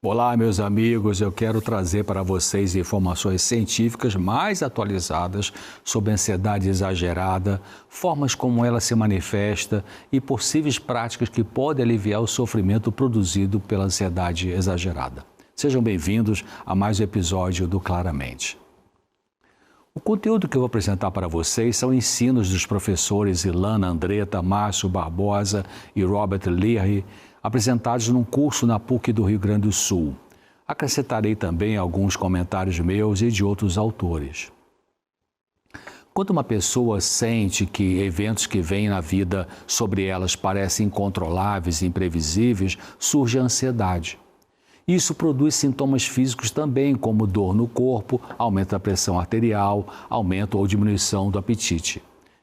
Olá, meus amigos. Eu quero trazer para vocês informações científicas mais atualizadas sobre a ansiedade exagerada, formas como ela se manifesta e possíveis práticas que podem aliviar o sofrimento produzido pela ansiedade exagerada. Sejam bem-vindos a mais um episódio do Claramente. O conteúdo que eu vou apresentar para vocês são ensinos dos professores Ilana Andretta, Márcio Barbosa e Robert Leahy, apresentados num curso na PUC do Rio Grande do Sul. Acrescentarei também alguns comentários meus e de outros autores. Quando uma pessoa sente que eventos que vêm na vida sobre elas parecem incontroláveis e imprevisíveis, surge a ansiedade. Isso produz sintomas físicos também, como dor no corpo, aumento da pressão arterial, aumento ou diminuição do apetite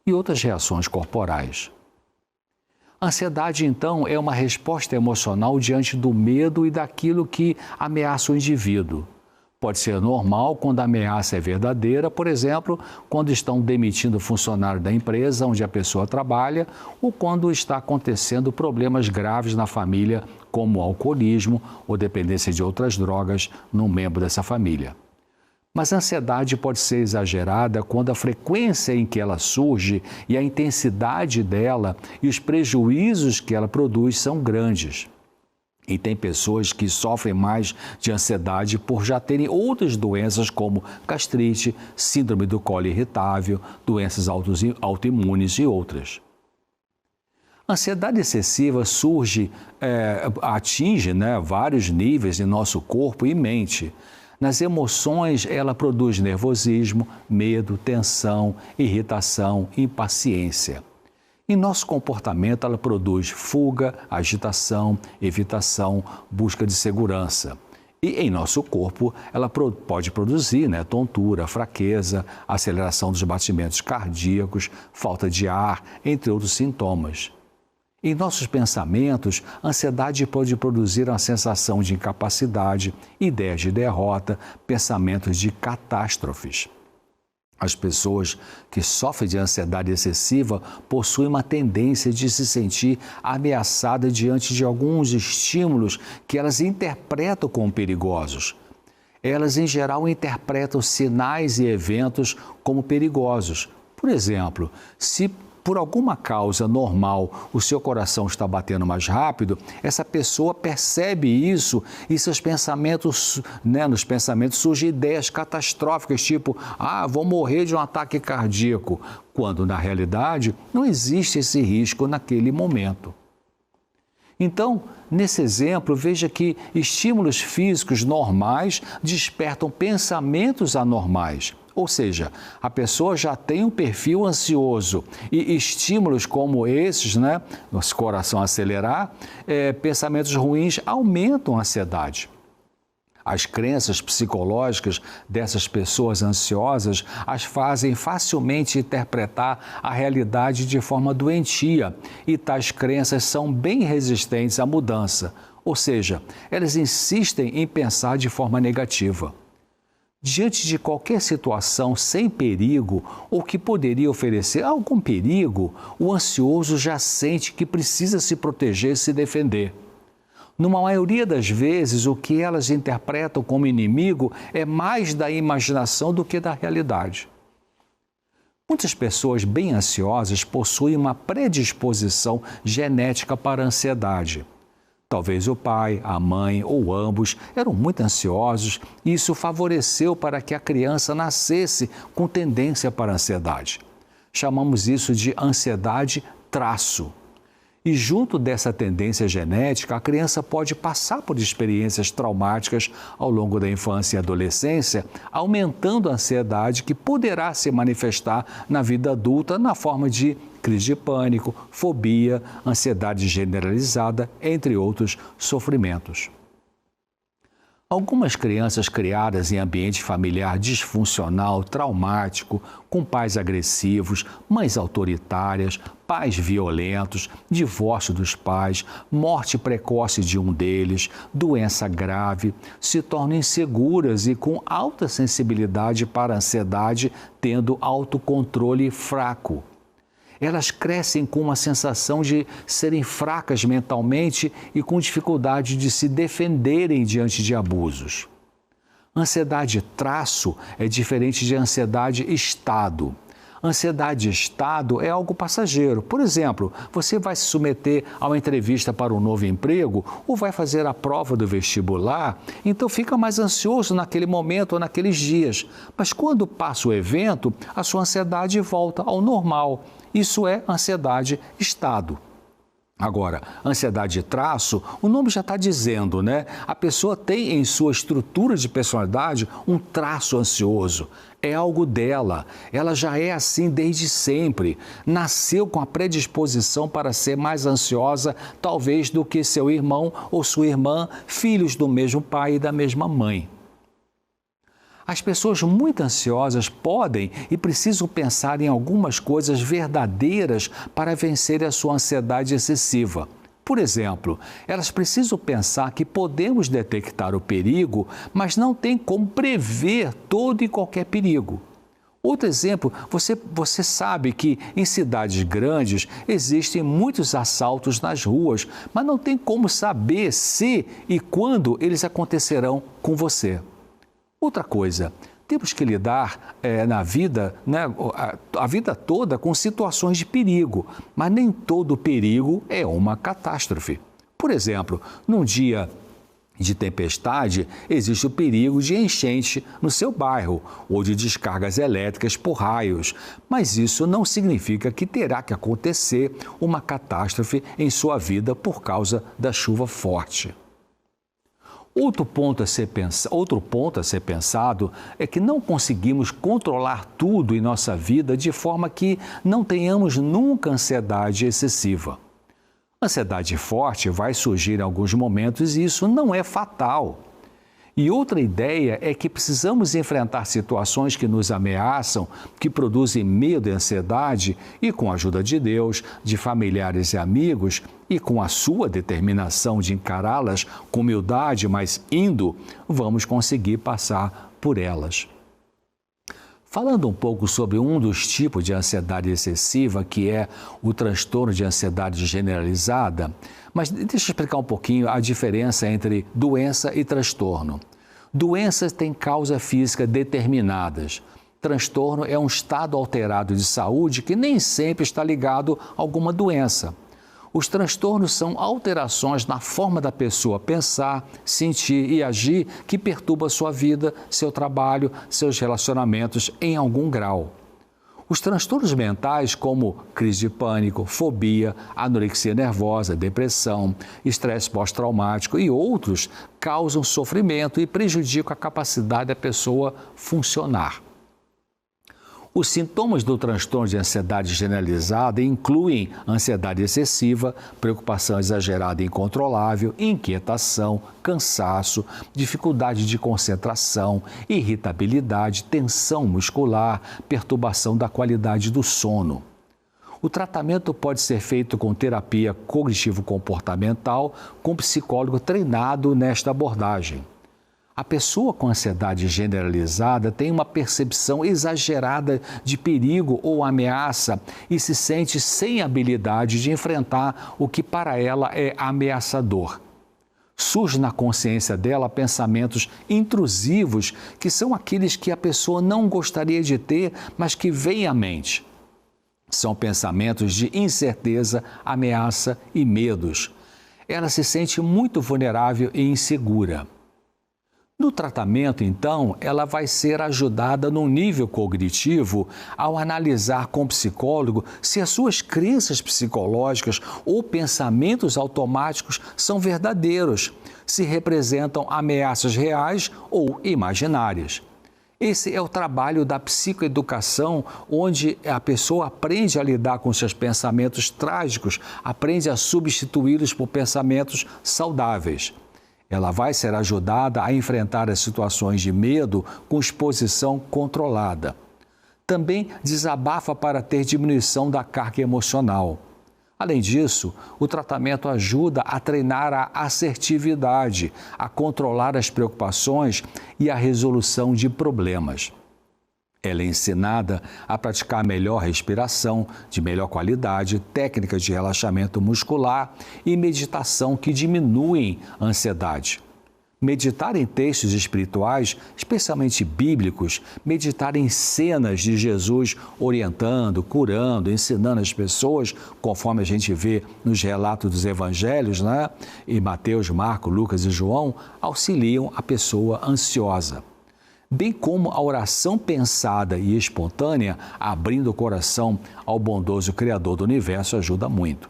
e outras reações corporais. A ansiedade, então, é uma resposta emocional diante do medo e daquilo que ameaça o indivíduo. Pode ser normal quando a ameaça é verdadeira, por exemplo, quando estão demitindo funcionário da empresa onde a pessoa trabalha ou quando está acontecendo problemas graves na família, como alcoolismo ou dependência de outras drogas num membro dessa família. Mas a ansiedade pode ser exagerada quando a frequência em que ela surge e a intensidade dela e os prejuízos que ela produz são grandes. E tem pessoas que sofrem mais de ansiedade por já terem outras doenças como gastrite, síndrome do colo irritável, doenças autoimunes e outras. A ansiedade excessiva atinge vários níveis em nosso corpo e mente. Nas emoções, ela produz nervosismo, medo, tensão, irritação, impaciência. Em nosso comportamento, ela produz fuga, agitação, evitação, busca de segurança. E em nosso corpo, ela pode produzir tontura, fraqueza, aceleração dos batimentos cardíacos, falta de ar, entre outros sintomas. Em nossos pensamentos, a ansiedade pode produzir uma sensação de incapacidade, ideias de derrota, pensamentos de catástrofes. As pessoas que sofrem de ansiedade excessiva possuem uma tendência de se sentir ameaçada diante de alguns estímulos que elas interpretam como perigosos. Elas, em geral, interpretam sinais e eventos como perigosos. Por exemplo, se por alguma causa normal o seu coração está batendo mais rápido, essa pessoa percebe isso e seus pensamentos, nos pensamentos surgem ideias catastróficas, tipo, vou morrer de um ataque cardíaco, quando na realidade não existe esse risco naquele momento. Então, nesse exemplo, veja que estímulos físicos normais despertam pensamentos anormais. Ou seja, a pessoa já tem um perfil ansioso e estímulos como esses, nosso coração acelerar, pensamentos ruins aumentam a ansiedade. As crenças psicológicas dessas pessoas ansiosas as fazem facilmente interpretar a realidade de forma doentia e tais crenças são bem resistentes à mudança, ou seja, elas insistem em pensar de forma negativa. Diante de qualquer situação sem perigo ou que poderia oferecer algum perigo, o ansioso já sente que precisa se proteger e se defender. Numa maioria das vezes, o que elas interpretam como inimigo é mais da imaginação do que da realidade. Muitas pessoas bem ansiosas possuem uma predisposição genética para a ansiedade. Talvez o pai, a mãe ou ambos eram muito ansiosos e isso favoreceu para que a criança nascesse com tendência para a ansiedade. Chamamos isso de ansiedade traço. E junto dessa tendência genética, a criança pode passar por experiências traumáticas ao longo da infância e adolescência, aumentando a ansiedade que poderá se manifestar na vida adulta na forma de crise de pânico, fobia, ansiedade generalizada, entre outros sofrimentos. Algumas crianças criadas em ambiente familiar disfuncional, traumático, com pais agressivos, mães autoritárias, pais violentos, divórcio dos pais, morte precoce de um deles, doença grave, se tornam inseguras e com alta sensibilidade para a ansiedade, tendo autocontrole fraco. Elas crescem com uma sensação de serem fracas mentalmente e com dificuldade de se defenderem diante de abusos. Ansiedade traço é diferente de ansiedade estado. Ansiedade estado é algo passageiro. Por exemplo, você vai se submeter a uma entrevista para um novo emprego ou vai fazer a prova do vestibular, então fica mais ansioso naquele momento ou naqueles dias. Mas quando passa o evento, a sua ansiedade volta ao normal. Isso é ansiedade estado. Agora, ansiedade traço, o nome já está dizendo, né? A pessoa tem em sua estrutura de personalidade um traço ansioso. É algo dela. Ela já é assim desde sempre. Nasceu com a predisposição para ser mais ansiosa, talvez, do que seu irmão ou sua irmã, filhos do mesmo pai e da mesma mãe. As pessoas muito ansiosas podem e precisam pensar em algumas coisas verdadeiras para vencer a sua ansiedade excessiva. Por exemplo, elas precisam pensar que podemos detectar o perigo, mas não tem como prever todo e qualquer perigo. Outro exemplo, você sabe que em cidades grandes existem muitos assaltos nas ruas, mas não tem como saber se e quando eles acontecerão com você. Outra coisa, temos que lidar na vida, né, a vida toda com situações de perigo, mas nem todo perigo é uma catástrofe. Por exemplo, num dia de tempestade, existe o perigo de enchente no seu bairro ou de descargas elétricas por raios, mas isso não significa que terá que acontecer uma catástrofe em sua vida por causa da chuva forte. Outro ponto a ser pensado é que não conseguimos controlar tudo em nossa vida de forma que não tenhamos nunca ansiedade excessiva. Ansiedade forte vai surgir em alguns momentos e isso não é fatal. E outra ideia é que precisamos enfrentar situações que nos ameaçam, que produzem medo e ansiedade, e com a ajuda de Deus, de familiares e amigos, e com a sua determinação de encará-las com humildade, mas vamos conseguir passar por elas. Falando um pouco sobre um dos tipos de ansiedade excessiva, que é o transtorno de ansiedade generalizada, mas deixa eu explicar um pouquinho a diferença entre doença e transtorno. Doenças têm causa física determinadas. Transtorno é um estado alterado de saúde que nem sempre está ligado a alguma doença. Os transtornos são alterações na forma da pessoa pensar, sentir e agir que perturba sua vida, seu trabalho, seus relacionamentos em algum grau. Os transtornos mentais, como crise de pânico, fobia, anorexia nervosa, depressão, estresse pós-traumático e outros, causam sofrimento e prejudicam a capacidade da pessoa funcionar. Os sintomas do transtorno de ansiedade generalizada incluem ansiedade excessiva, preocupação exagerada e incontrolável, inquietação, cansaço, dificuldade de concentração, irritabilidade, tensão muscular, perturbação da qualidade do sono. O tratamento pode ser feito com terapia cognitivo-comportamental, com psicólogo treinado nesta abordagem. A pessoa com ansiedade generalizada tem uma percepção exagerada de perigo ou ameaça e se sente sem habilidade de enfrentar o que para ela é ameaçador. Surge na consciência dela pensamentos intrusivos, que são aqueles que a pessoa não gostaria de ter, mas que vêm à mente. São pensamentos de incerteza, ameaça e medos. Ela se sente muito vulnerável e insegura. No tratamento, então, ela vai ser ajudada no nível cognitivo ao analisar com o psicólogo se as suas crenças psicológicas ou pensamentos automáticos são verdadeiros, se representam ameaças reais ou imaginárias. Esse é o trabalho da psicoeducação, onde a pessoa aprende a lidar com seus pensamentos trágicos, aprende a substituí-los por pensamentos saudáveis. Ela vai ser ajudada a enfrentar as situações de medo com exposição controlada. Também desabafa para ter diminuição da carga emocional. Além disso, o tratamento ajuda a treinar a assertividade, a controlar as preocupações e a resolução de problemas. Ela é ensinada a praticar melhor respiração, de melhor qualidade, técnicas de relaxamento muscular e meditação que diminuem a ansiedade. Meditar em textos espirituais, especialmente bíblicos, meditar em cenas de Jesus orientando, curando, ensinando as pessoas, conforme a gente vê nos relatos dos evangelhos, né? Em Mateus, Marcos, Lucas e João, auxiliam a pessoa ansiosa. Bem como a oração pensada e espontânea, abrindo o coração ao bondoso Criador do Universo, ajuda muito.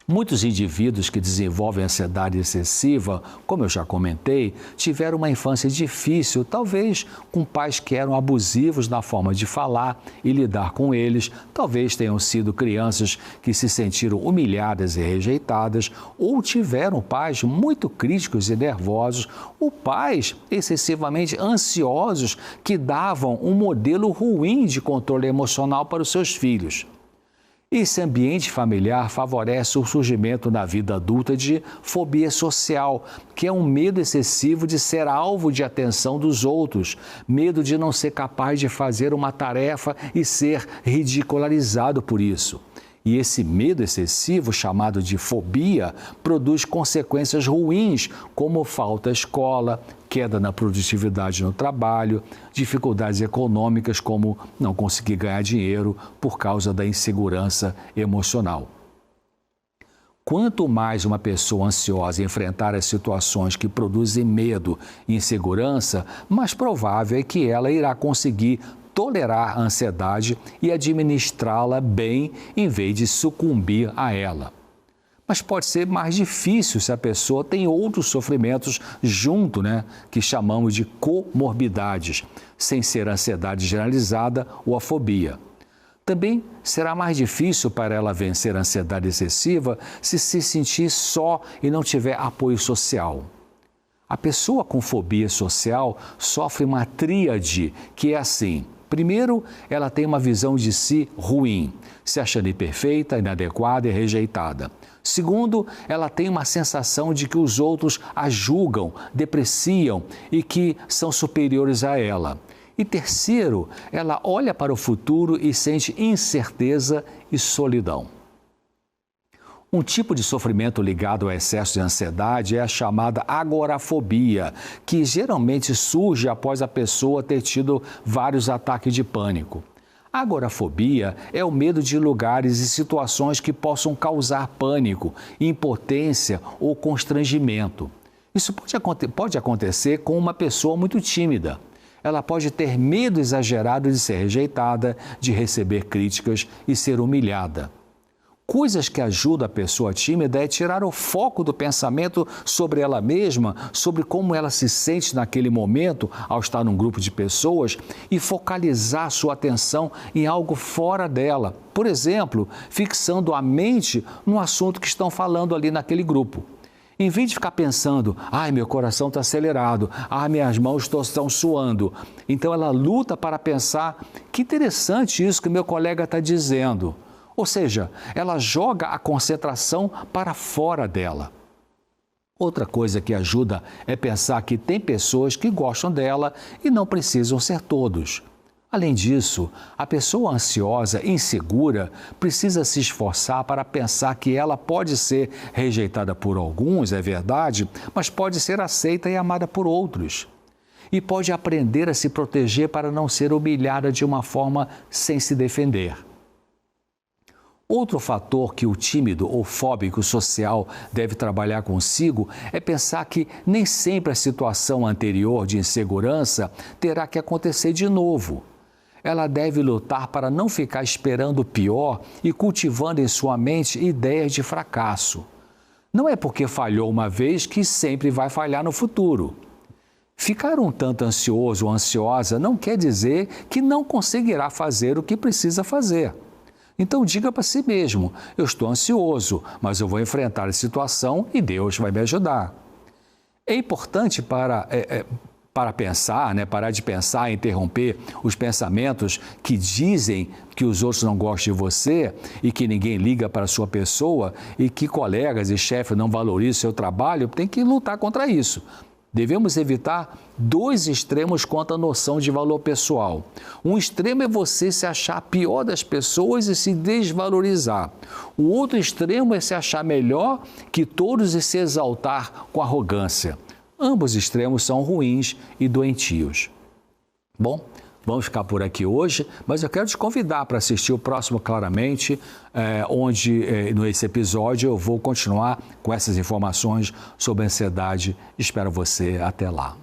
Muitos indivíduos que desenvolvem ansiedade excessiva, como eu já comentei, tiveram uma infância difícil, talvez com pais que eram abusivos na forma de falar e lidar com eles, talvez tenham sido crianças que se sentiram humilhadas e rejeitadas, ou tiveram pais muito críticos e nervosos, ou pais excessivamente ansiosos que davam um modelo ruim de controle emocional para os seus filhos. Esse ambiente familiar favorece o surgimento na vida adulta de fobia social, que é um medo excessivo de ser alvo de atenção dos outros, medo de não ser capaz de fazer uma tarefa e ser ridicularizado por isso. E esse medo excessivo, chamado de fobia, produz consequências ruins, como falta à escola, queda na produtividade no trabalho, dificuldades econômicas, como não conseguir ganhar dinheiro por causa da insegurança emocional. Quanto mais uma pessoa ansiosa enfrentar as situações que produzem medo e insegurança, mais provável é que ela irá conseguir tolerar a ansiedade e administrá-la bem em vez de sucumbir a ela. Mas pode ser mais difícil se a pessoa tem outros sofrimentos junto, que chamamos de comorbidades, sem ser a ansiedade generalizada ou a fobia. Também será mais difícil para ela vencer a ansiedade excessiva se sentir só e não tiver apoio social. A pessoa com fobia social sofre uma tríade que é assim. Primeiro, ela tem uma visão de si ruim, se achando imperfeita, inadequada e rejeitada. Segundo, ela tem uma sensação de que os outros a julgam, depreciam e que são superiores a ela. E terceiro, ela olha para o futuro e sente incerteza e solidão. Um tipo de sofrimento ligado ao excesso de ansiedade é a chamada agorafobia, que geralmente surge após a pessoa ter tido vários ataques de pânico. A agorafobia é o medo de lugares e situações que possam causar pânico, impotência ou constrangimento. Isso pode acontecer com uma pessoa muito tímida. Ela pode ter medo exagerado de ser rejeitada, de receber críticas e ser humilhada. Coisas que ajudam a pessoa tímida é tirar o foco do pensamento sobre ela mesma, sobre como ela se sente naquele momento ao estar num grupo de pessoas e focalizar sua atenção em algo fora dela. Por exemplo, fixando a mente no assunto que estão falando ali naquele grupo. Em vez de ficar pensando, meu coração está acelerado, minhas mãos estão suando. Então ela luta para pensar, que interessante isso que meu colega está dizendo. Ou seja, ela joga a concentração para fora dela. Outra coisa que ajuda é pensar que tem pessoas que gostam dela e não precisam ser todos. Além disso, a pessoa ansiosa, insegura, precisa se esforçar para pensar que ela pode ser rejeitada por alguns, é verdade, mas pode ser aceita e amada por outros. E pode aprender a se proteger para não ser humilhada de uma forma sem se defender. Outro fator que o tímido ou fóbico social deve trabalhar consigo é pensar que nem sempre a situação anterior de insegurança terá que acontecer de novo. Ela deve lutar para não ficar esperando o pior e cultivando em sua mente ideias de fracasso. Não é porque falhou uma vez que sempre vai falhar no futuro. Ficar um tanto ansioso ou ansiosa não quer dizer que não conseguirá fazer o que precisa fazer. Então diga para si mesmo, eu estou ansioso, mas eu vou enfrentar a situação e Deus vai me ajudar. É importante para pensar, parar de pensar e interromper os pensamentos que dizem que os outros não gostam de você e que ninguém liga para a sua pessoa e que colegas e chefes não valorizam o seu trabalho, tem que lutar contra isso. Devemos evitar dois extremos quanto à noção de valor pessoal. Um extremo é você se achar pior das pessoas e se desvalorizar. O outro extremo é se achar melhor que todos e se exaltar com arrogância. Ambos extremos são ruins e doentios. Bom, vamos ficar por aqui hoje, mas eu quero te convidar para assistir o próximo Claramente, onde nesse episódio eu vou continuar com essas informações sobre a ansiedade. Espero você. Até lá.